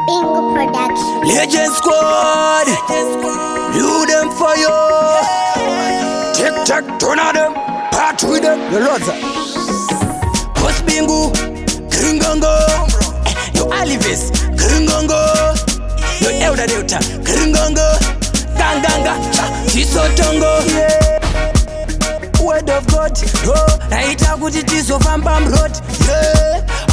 Bingo Production. Legend Squad, you them for you. Tic-tac, turn on them, part with them. You love that. Post Bingo, Kringongo. You Alivis, Kringongo. You Elder Delta, Kringongo. Ganganga, Tisotongo. Word of God, naita kuti tizofamba road.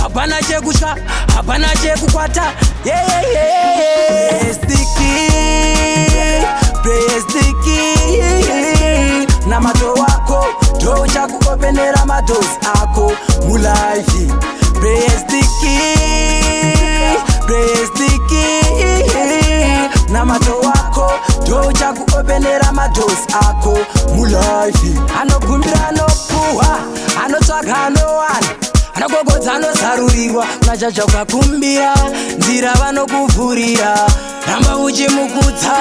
Hapana chekusha, hapana chekukwata. Praise the King, praise the King. Na mato wako, ndo chakuopenera madoors ako mulaifi. Praise the King, praise the King. Na mato wako, ndo chakuopenera madoors ako mulaifi. Anokumbira anopuwa, anotsvaga anowana, anogogodza anozarurirwa. Unachacha ukakumbira, nzira vanokuvhurira. Ramba uchimukudza,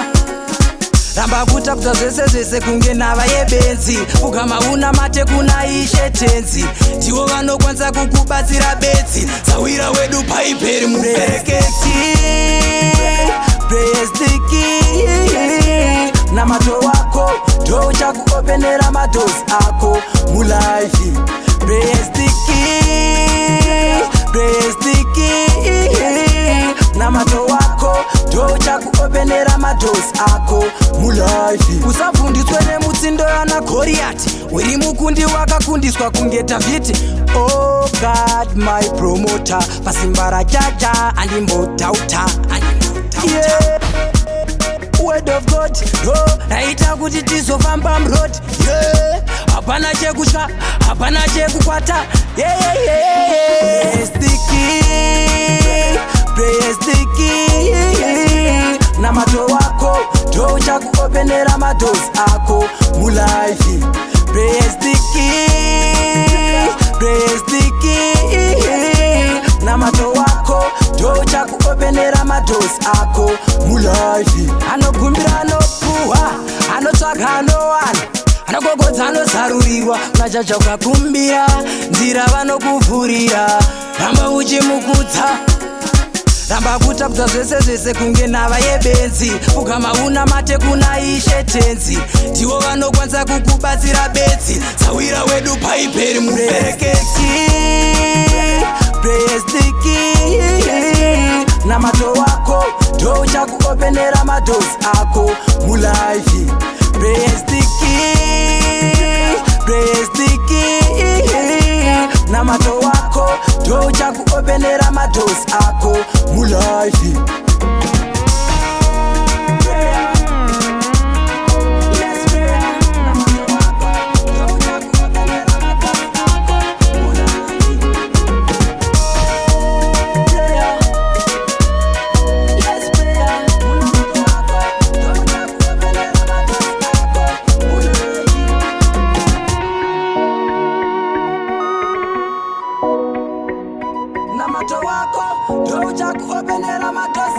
ramba kutakudza zvese zvese kunge nhava yebenzi. Ugama una mate kuna Ishe tenzi, ndivo vanokwanisa kukubatsira betsi. Zawira wedu paiperi mubereketi. Praise the King. Na mato wako, ndo uchakuopenera madoors ako mulaifi. Praise the King, praise the King. Na mato wako, ndo uchakuopenera madoors ako mulaifi. Usabvunditswe nemutsindo yana Goriati, uri mukundi wakakundiswa kunge Dhavhidhi. Oh God, my promoter, pasimba rajaja andimbotauta. Yeah. Word of God, naita kuti tizofamba road. Hapana chekusha, hapana chekukwata. Praise the King, praise the King. Na mato wako, ndo uchakuopenera madoors ako mulaifi. Praise the King, praise the King. Na mato wako, ndo uchakuopenera madoors ako mulaifi. Anokumbira anopuwa, anotsvaga anowana, anogogodza anozarurirwa. Unachacha ukakumbira, nzira vanokuvhurira. Ramba uchimukudza, ramba kutakudza zvese zvese kunge nhava yebenzi. Ugama una mate kuna Ishe tenzi, ndivo vanokwanisa kukubatsira betsi. Zawira wedu paiperi mubereketi. Praise the King. Na mato wako, ndo uchakuopenera madoors ako mulaifi. Praise the King, praise the King. Na mato wako, ndo uchakuopenera madoors ako mulaifi. Na mato wako, ndo uchakuopenera madoors